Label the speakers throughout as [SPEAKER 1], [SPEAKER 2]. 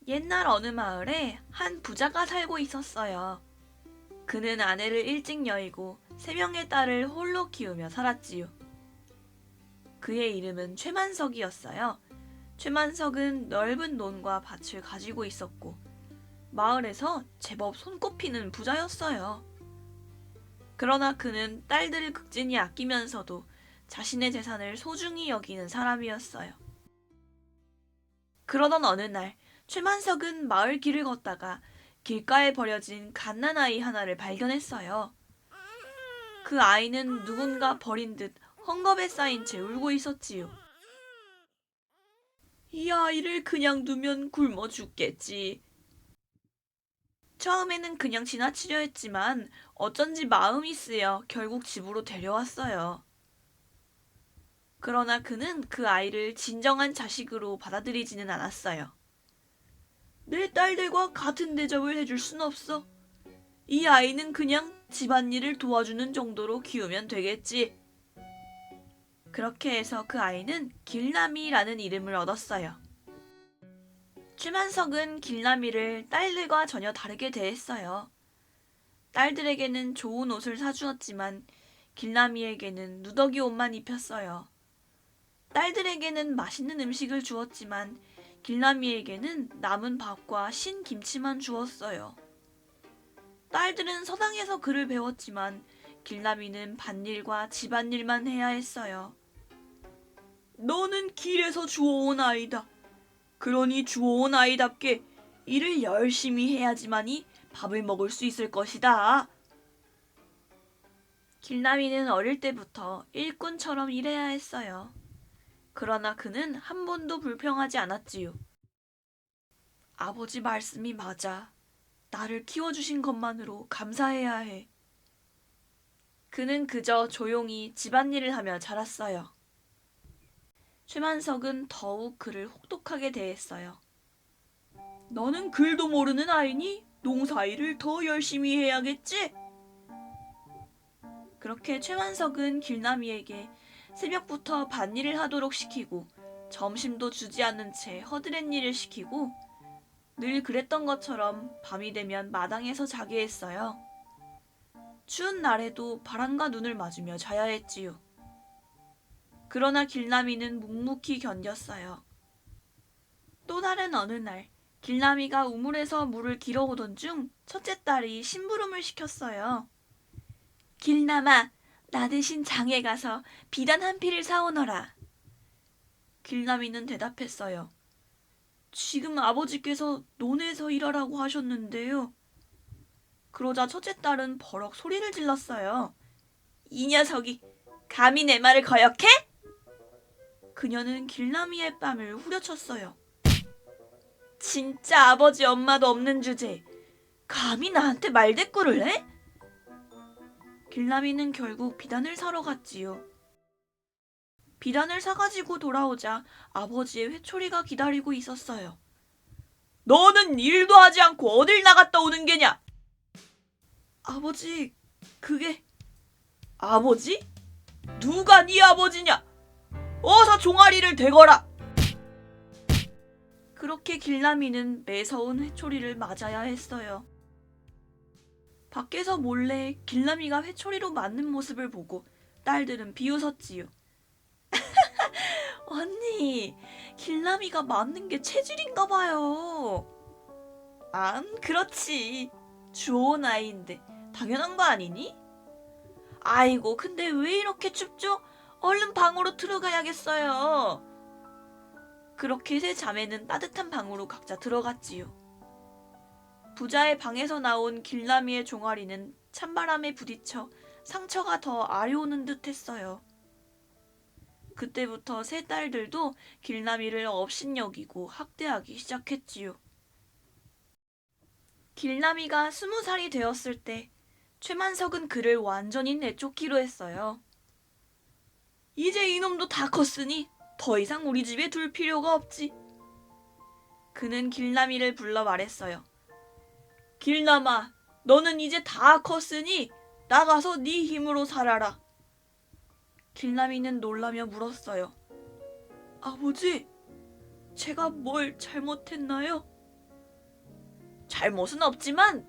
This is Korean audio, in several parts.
[SPEAKER 1] 옛날 어느 마을에 한 부자가 살고 있었어요. 그는 아내를 일찍 여의고 3명의 딸을 홀로 키우며 살았지요. 그의 이름은 최만석이었어요. 최만석은 넓은 논과 밭을 가지고 있었고 마을에서 제법 손꼽히는 부자였어요. 그러나 그는 딸들을 극진히 아끼면서도 자신의 재산을 소중히 여기는 사람이었어요. 그러던 어느 날 최만석은 마을 길을 걷다가 길가에 버려진 갓난아이 하나를 발견했어요. 그 아이는 누군가 버린 듯 헝겊에 쌓인 채 울고 있었지요. 이 아이를 그냥 두면 굶어 죽겠지. 처음에는 그냥 지나치려 했지만 어쩐지 마음이 쓰여 결국 집으로 데려왔어요. 그러나 그는 그 아이를 진정한 자식으로 받아들이지는 않았어요. 내 딸들과 같은 대접을 해줄 순 없어. 이 아이는 그냥 집안일을 도와주는 정도로 키우면 되겠지. 그렇게 해서 그 아이는 길남이라는 이름을 얻었어요. 최만석은 길남이를 딸들과 전혀 다르게 대했어요. 딸들에게는 좋은 옷을 사주었지만 길남이에게는 누더기 옷만 입혔어요. 딸들에게는 맛있는 음식을 주었지만 길남이에게는 남은 밥과 신 김치만 주었어요. 딸들은 서당에서 글을 배웠지만 길남이는 밭일과 집안일만 해야 했어요. 너는 길에서 주워온 아이다. 그러니 주워온 아이답게 일을 열심히 해야지만이 밥을 먹을 수 있을 것이다. 길남이는 어릴 때부터 일꾼처럼 일해야 했어요. 그러나 그는 한 번도 불평하지 않았지요. 아버지 말씀이 맞아. 나를 키워주신 것만으로 감사해야 해. 그는 그저 조용히 집안일을 하며 자랐어요. 최만석은 더욱 그를 혹독하게 대했어요. 너는 글도 모르는 아이니 농사일을 더 열심히 해야겠지? 그렇게 최만석은 길남이에게 새벽부터 밭일을 하도록 시키고 점심도 주지 않는 채 허드렛 일을 시키고 늘 그랬던 것처럼 밤이 되면 마당에서 자게 했어요. 추운 날에도 바람과 눈을 맞으며 자야 했지요. 그러나 길남이는 묵묵히 견뎠어요. 또 다른 어느 날 길남이가 우물에서 물을 길어오던 중 첫째 딸이 심부름을 시켰어요. 길남아, 나 대신 장에 가서 비단 한 필을 사오너라. 길남이는 대답했어요. 지금 아버지께서 논에서 일하라고 하셨는데요. 그러자 첫째 딸은 버럭 소리를 질렀어요. 이 녀석이 감히 내 말을 거역해? 그녀는 길남이의 뺨을 후려쳤어요. 진짜 아버지 엄마도 없는 주제에 감히 나한테 말대꾸를 해? 길남이는 결국 비단을 사러 갔지요. 비단을 사가지고 돌아오자 아버지의 회초리가 기다리고 있었어요. 너는 일도 하지 않고 어딜 나갔다 오는 게냐? 아버지, 그게... 아버지? 누가 네 아버지냐? 어서 종아리를 대거라! 그렇게 길남이는 매서운 회초리를 맞아야 했어요. 밖에서 몰래 길남이가 회초리로 맞는 모습을 보고 딸들은 비웃었지요. 언니, 길남이가 맞는 게 체질인가 봐요. 그렇지. 좋은 아이인데 당연한 거 아니니? 아이고, 근데 왜 이렇게 춥죠? 얼른 방으로 들어가야겠어요. 그렇게 세 자매는 따뜻한 방으로 각자 들어갔지요. 부자의 방에서 나온 길남이의 종아리는 찬바람에 부딪혀 상처가 더 아려오는 듯 했어요. 그때부터 세 딸들도 길남이를 업신여기고 학대하기 시작했지요. 길남이가 20살이 되었을 때 최만석은 그를 완전히 내쫓기로 했어요. 이제 이놈도 다 컸으니 더 이상 우리 집에 둘 필요가 없지. 그는 길남이를 불러 말했어요. 길남아, 너는 이제 다 컸으니 나가서 네 힘으로 살아라. 길남이는 놀라며 물었어요. 아버지, 제가 뭘 잘못했나요? 잘못은 없지만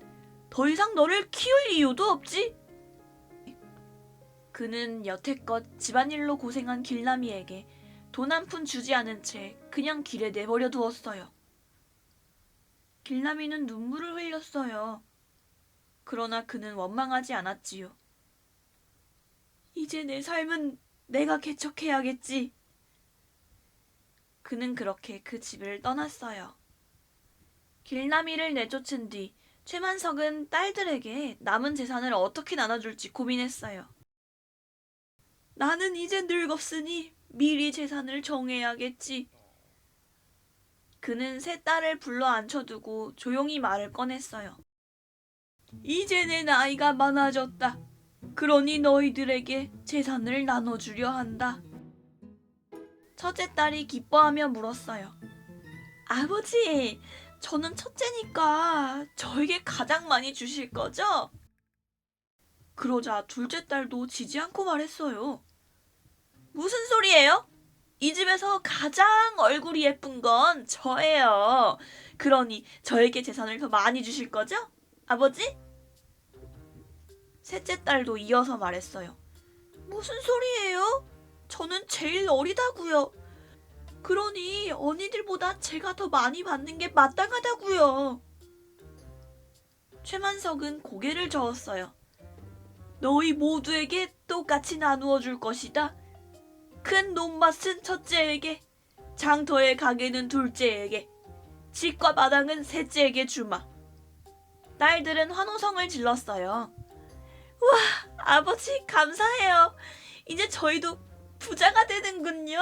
[SPEAKER 1] 더 이상 너를 키울 이유도 없지. 그는 여태껏 집안일로 고생한 길나미에게 돈 한 푼 주지 않은 채 그냥 길에 내버려 두었어요. 길나미는 눈물을 흘렸어요. 그러나 그는 원망하지 않았지요. 이제 내 삶은 내가 개척해야겠지. 그는 그렇게 그 집을 떠났어요. 길나미를 내쫓은 뒤 최만석은 딸들에게 남은 재산을 어떻게 나눠줄지 고민했어요. 나는 이제 늙었으니 미리 재산을 정해야겠지. 그는 세 딸을 불러 앉혀두고 조용히 말을 꺼냈어요. 이제 내 나이가 많아졌다. 그러니 너희들에게 재산을 나눠주려 한다. 첫째 딸이 기뻐하며 물었어요. 아버지, 저는 첫째니까 저에게 가장 많이 주실 거죠? 그러자 둘째 딸도 지지 않고 말했어요. 무슨 소리예요? 이 집에서 가장 얼굴이 예쁜 건 저예요. 그러니 저에게 재산을 더 많이 주실 거죠? 아버지? 셋째 딸도 이어서 말했어요. 무슨 소리예요? 저는 제일 어리다고요. 그러니 언니들보다 제가 더 많이 받는 게 마땅하다고요. 최만석은 고개를 저었어요. 너희 모두에게 똑같이 나누어 줄 것이다. 큰 논밭은 첫째에게, 장터의 가게는 둘째에게, 집과 마당은 셋째에게 주마. 딸들은 환호성을 질렀어요. 우와, 아버지 감사해요. 이제 저희도 부자가 되는군요.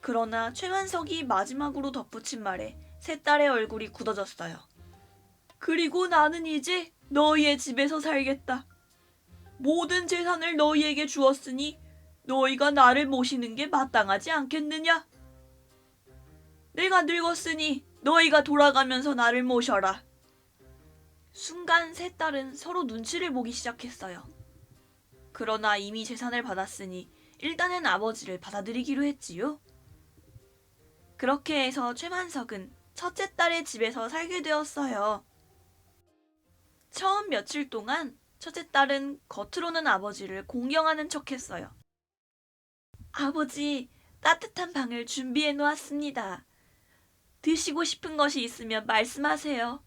[SPEAKER 1] 그러나 최만석이 마지막으로 덧붙인 말에 세 딸의 얼굴이 굳어졌어요. 그리고 나는 이제 너희의 집에서 살겠다. 모든 재산을 너희에게 주었으니 너희가 나를 모시는 게 마땅하지 않겠느냐? 내가 늙었으니 너희가 돌아가면서 나를 모셔라. 순간 세 딸은 서로 눈치를 보기 시작했어요. 그러나 이미 재산을 받았으니 일단은 아버지를 받아들이기로 했지요. 그렇게 해서 최만석은 첫째 딸의 집에서 살게 되었어요. 처음 며칠 동안 첫째 딸은 겉으로는 아버지를 공경하는 척했어요. 아버지, 따뜻한 방을 준비해 놓았습니다. 드시고 싶은 것이 있으면 말씀하세요.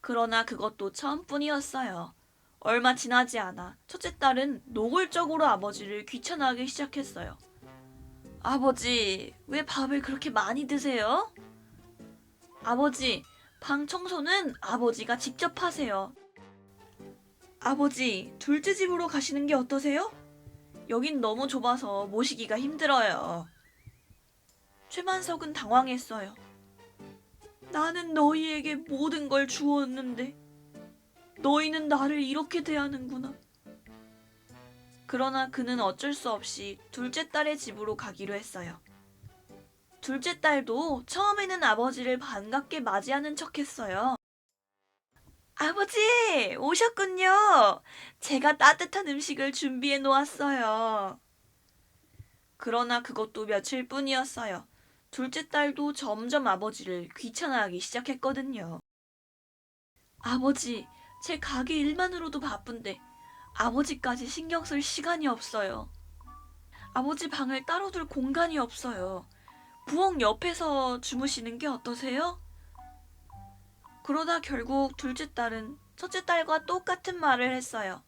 [SPEAKER 1] 그러나 그것도 처음뿐이었어요. 얼마 지나지 않아 첫째 딸은 노골적으로 아버지를 귀찮아하기 시작했어요. 아버지, 왜 밥을 그렇게 많이 드세요? 아버지, 방 청소는 아버지가 직접 하세요. 아버지, 둘째 집으로 가시는 게 어떠세요? 여긴 너무 좁아서 모시기가 힘들어요. 최만석은 당황했어요. 나는 너희에게 모든 걸 주었는데 너희는 나를 이렇게 대하는구나. 그러나 그는 어쩔 수 없이 둘째 딸의 집으로 가기로 했어요. 둘째 딸도 처음에는 아버지를 반갑게 맞이하는 척했어요. 아버지, 오셨군요. 제가 따뜻한 음식을 준비해 놓았어요. 그러나 그것도 며칠뿐이었어요. 둘째 딸도 점점 아버지를 귀찮아하기 시작했거든요. 아버지, 제 가게 일만으로도 바쁜데 아버지까지 신경 쓸 시간이 없어요. 아버지 방을 따로 둘 공간이 없어요. 부엌 옆에서 주무시는 게 어떠세요? 그러다 결국 둘째 딸은 첫째 딸과 똑같은 말을 했어요.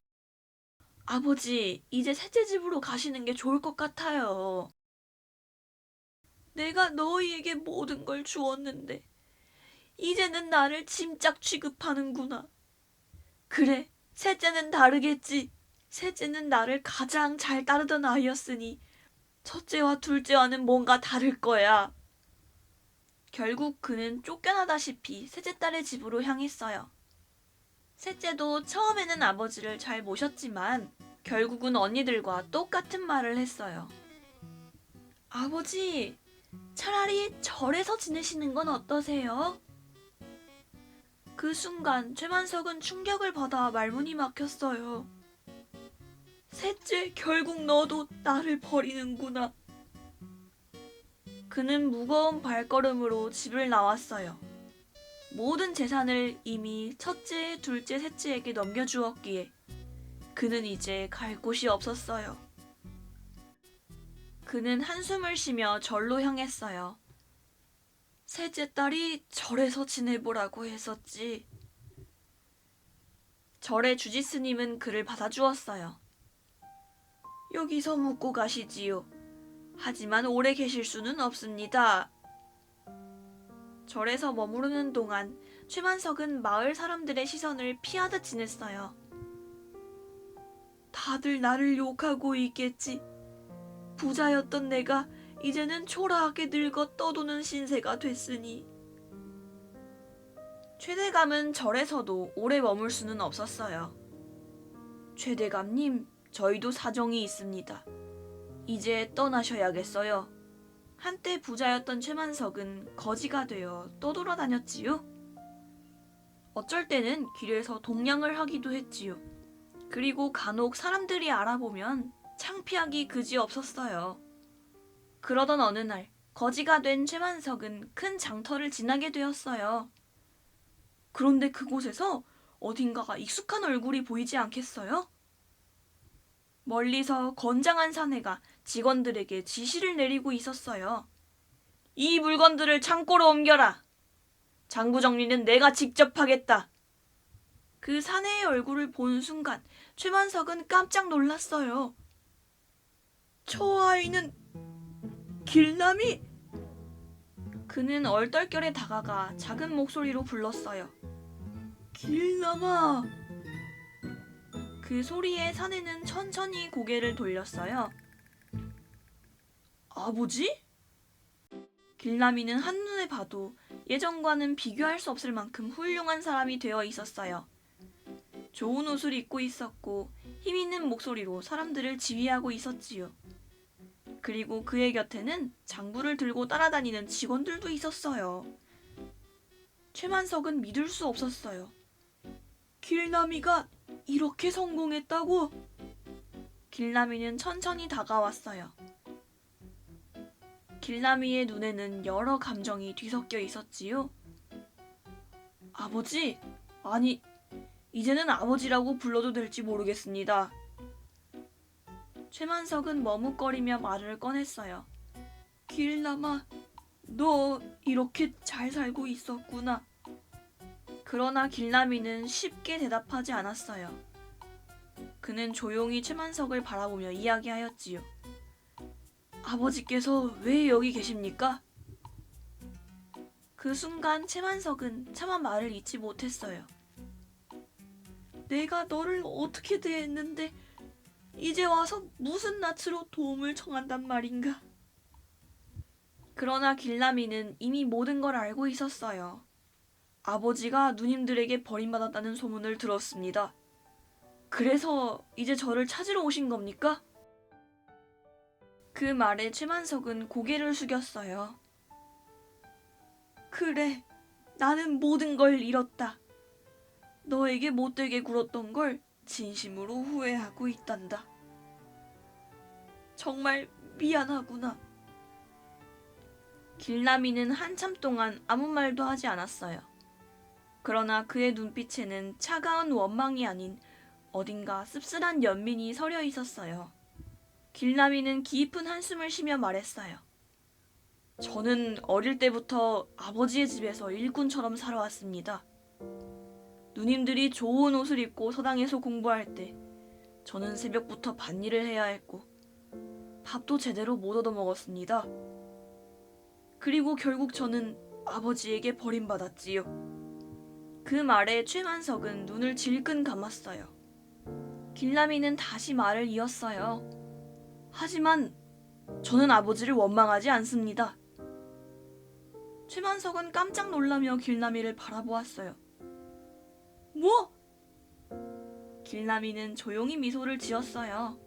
[SPEAKER 1] 아버지, 이제 셋째 집으로 가시는 게 좋을 것 같아요. 내가 너희에게 모든 걸 주었는데 이제는 나를 짐짝 취급하는구나. 그래, 셋째는 다르겠지. 셋째는 나를 가장 잘 따르던 아이였으니 첫째와 둘째와는 뭔가 다를 거야. 결국 그는 쫓겨나다시피 셋째 딸의 집으로 향했어요. 셋째도 처음에는 아버지를 잘 모셨지만 결국은 언니들과 똑같은 말을 했어요. 아버지, 차라리 절에서 지내시는 건 어떠세요? 그 순간 최만석은 충격을 받아 말문이 막혔어요. 셋째, 결국 너도 나를 버리는구나. 그는 무거운 발걸음으로 집을 나왔어요. 모든 재산을 이미 첫째, 둘째, 셋째에게 넘겨주었기에 그는 이제 갈 곳이 없었어요. 그는 한숨을 쉬며 절로 향했어요. 셋째 딸이 절에서 지내보라고 했었지. 절의 주지스님은 그를 받아주었어요. 여기서 묵고 가시지요. 하지만 오래 계실 수는 없습니다. 절에서 머무르는 동안 최만석은 마을 사람들의 시선을 피하듯 지냈어요. 다들 나를 욕하고 있겠지. 부자였던 내가 이제는 초라하게 늙어 떠도는 신세가 됐으니. 최대감은 절에서도 오래 머물 수는 없었어요. 최대감님, 저희도 사정이 있습니다. 이제 떠나셔야겠어요. 한때 부자였던 최만석은 거지가 되어 떠돌아다녔지요. 어쩔 때는 길에서 동냥을 하기도 했지요. 그리고 간혹 사람들이 알아보면 창피하기 그지없었어요. 그러던 어느 날 거지가 된 최만석은 큰 장터를 지나게 되었어요. 그런데 그곳에서 어딘가가 익숙한 얼굴이 보이지 않겠어요? 멀리서 건장한 사내가 직원들에게 지시를 내리고 있었어요. 이 물건들을 창고로 옮겨라. 장부 정리는 내가 직접 하겠다. 그 사내의 얼굴을 본 순간 최만석은 깜짝 놀랐어요. 저 아이는 길남이? 그는 얼떨결에 다가가 작은 목소리로 불렀어요. 길남아. 그 소리에 사내는 천천히 고개를 돌렸어요. 아버지? 길남이는 한눈에 봐도 예전과는 비교할 수 없을 만큼 훌륭한 사람이 되어 있었어요. 좋은 옷을 입고 있었고 힘있는 목소리로 사람들을 지휘하고 있었지요. 그리고 그의 곁에는 장부를 들고 따라다니는 직원들도 있었어요. 최만석은 믿을 수 없었어요. 길남이가 이렇게 성공했다고? 길남이는 천천히 다가왔어요. 길남이의 눈에는 여러 감정이 뒤섞여 있었지요. 아버지? 아니, 이제는 아버지라고 불러도 될지 모르겠습니다. 최만석은 머뭇거리며 말을 꺼냈어요. 길남아, 너 이렇게 잘 살고 있었구나. 그러나 길남이는 쉽게 대답하지 않았어요. 그는 조용히 최만석을 바라보며 이야기하였지요. 아버지께서 왜 여기 계십니까? 그 순간 최만석은 차마 말을 잇지 못했어요. 내가 너를 어떻게 대했는데 이제 와서 무슨 낯으로 도움을 청한단 말인가? 그러나 길남이는 이미 모든 걸 알고 있었어요. 아버지가 누님들에게 버림받았다는 소문을 들었습니다. 그래서 이제 저를 찾으러 오신 겁니까? 그 말에 최만석은 고개를 숙였어요. 그래, 나는 모든 걸 잃었다. 너에게 못되게 굴었던 걸 진심으로 후회하고 있단다. 정말 미안하구나. 길남이는 한참 동안 아무 말도 하지 않았어요. 그러나 그의 눈빛에는 차가운 원망이 아닌 어딘가 씁쓸한 연민이 서려 있었어요. 길남이는 깊은 한숨을 쉬며 말했어요. 저는 어릴 때부터 아버지의 집에서 일꾼처럼 살아왔습니다. 누님들이 좋은 옷을 입고 서당에서 공부할 때 저는 새벽부터 밭일을 해야 했고 밥도 제대로 못 얻어먹었습니다. 그리고 결국 저는 아버지에게 버림받았지요. 그 말에 최만석은 눈을 질끈 감았어요. 길남이는 다시 말을 이었어요. 하지만 저는 아버지를 원망하지 않습니다. 최만석은 깜짝 놀라며 길남이를 바라보았어요. 뭐? 길남이는 조용히 미소를 지었어요.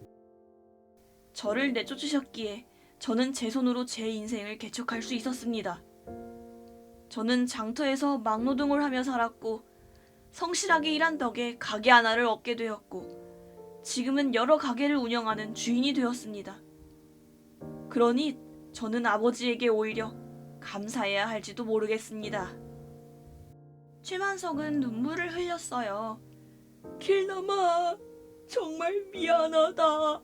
[SPEAKER 1] 저를 내쫓으셨기에 저는 제 손으로 제 인생을 개척할 수 있었습니다. 저는 장터에서 막노동을 하며 살았고 성실하게 일한 덕에 가게 하나를 얻게 되었고 지금은 여러 가게를 운영하는 주인이 되었습니다. 그러니 저는 아버지에게 오히려 감사해야 할지도 모르겠습니다. 최만석은 눈물을 흘렸어요. 길남아, 정말 미안하다.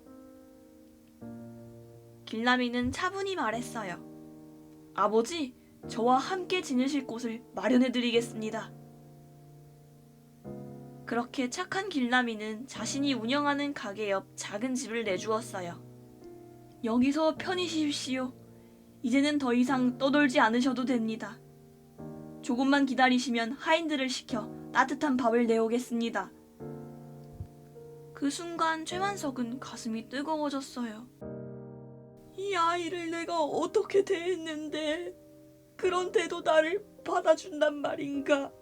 [SPEAKER 1] 길남이는 차분히 말했어요. 아버지, 저와 함께 지내실 곳을 마련해드리겠습니다. 그렇게 착한 길남이는 자신이 운영하는 가게 옆 작은 집을 내주었어요. 여기서 편히 쉬십시오. 이제는 더 이상 떠돌지 않으셔도 됩니다. 조금만 기다리시면 하인들을 시켜 따뜻한 밥을 내오겠습니다. 그 순간 최만석은 가슴이 뜨거워졌어요. 이 아이를 내가 어떻게 대했는데 그런데도 나를 받아준단 말인가?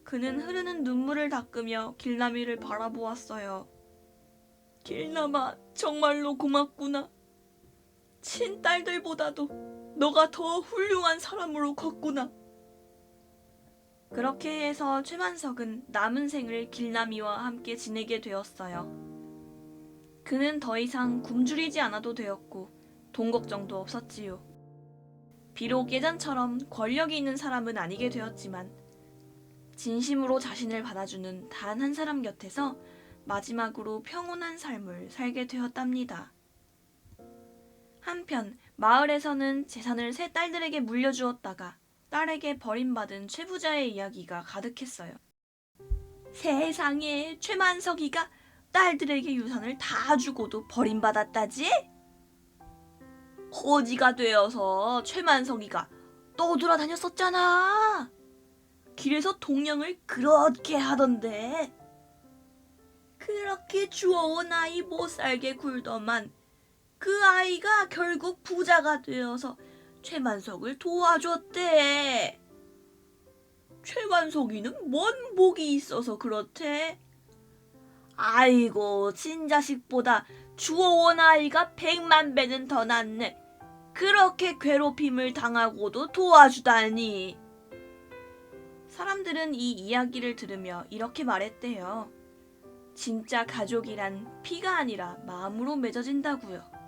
[SPEAKER 1] 그는 흐르는 눈물을 닦으며 길남이를 바라보았어요. 길남아, 정말로 고맙구나. 친딸들보다도 너가 더 훌륭한 사람으로 컸구나. 그렇게 해서 최만석은 남은 생을 길남이와 함께 지내게 되었어요. 그는 더 이상 굶주리지 않아도 되었고 돈 걱정도 없었지요. 비록 예전처럼 권력이 있는 사람은 아니게 되었지만 진심으로 자신을 받아주는 단 한 사람 곁에서 마지막으로 평온한 삶을 살게 되었답니다. 한편 마을에서는 재산을 세 딸들에게 물려주었다가 딸에게 버림받은 최부자의 이야기가 가득했어요. 세상에, 최만석이가 딸들에게 유산을 다 주고도 버림받았다지? 거지가 되어서 최만석이가 떠돌아다녔었잖아. 길에서 동냥을 그렇게 하던데. 그렇게 주워온 아이 못살게 굴더만 그 아이가 결국 부자가 되어서 최만석을 도와줬대. 최만석이는 뭔 복이 있어서 그렇대? 아이고, 친자식보다 주워온 아이가 100만 배는 더 낫네. 그렇게 괴롭힘을 당하고도 도와주다니. 사람들은 이 이야기를 들으며 이렇게 말했대요. 진짜 가족이란 피가 아니라 마음으로 맺어진다고요.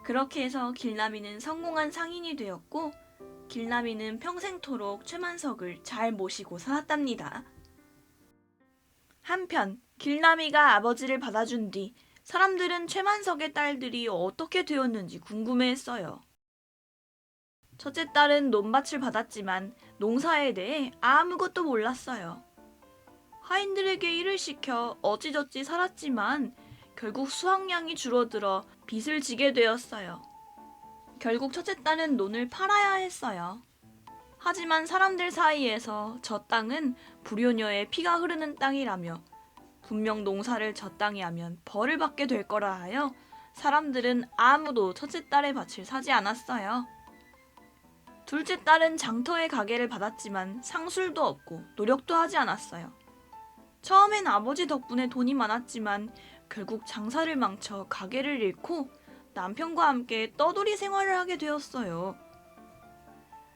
[SPEAKER 1] 그렇게 해서 길남이는 성공한 상인이 되었고 길남이는 평생토록 최만석을 잘 모시고 살았답니다. 한편 길남이가 아버지를 받아준 뒤 사람들은 최만석의 딸들이 어떻게 되었는지 궁금해했어요. 첫째 딸은 논밭을 받았지만 농사에 대해 아무것도 몰랐어요. 하인들에게 일을 시켜 어찌저찌 살았지만 결국 수확량이 줄어들어 빚을 지게 되었어요. 결국 첫째 딸은 논을 팔아야 했어요. 하지만 사람들 사이에서 저 땅은 불효녀의 피가 흐르는 땅이라며 분명 농사를 저 땅이 하면 벌을 받게 될 거라 하여 사람들은 아무도 첫째 딸의 밭을 사지 않았어요. 둘째 딸은 장터의 가게를 받았지만 상술도 없고 노력도 하지 않았어요. 처음엔 아버지 덕분에 돈이 많았지만 결국 장사를 망쳐 가게를 잃고 남편과 함께 떠돌이 생활을 하게 되었어요.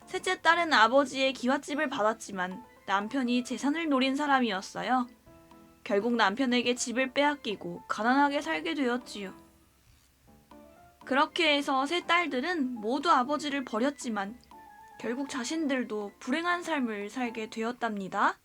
[SPEAKER 1] 셋째 딸은 아버지의 기와집을 받았지만 남편이 재산을 노린 사람이었어요. 결국 남편에게 집을 빼앗기고 가난하게 살게 되었지요. 그렇게 해서 세 딸들은 모두 아버지를 버렸지만 결국 자신들도 불행한 삶을 살게 되었답니다.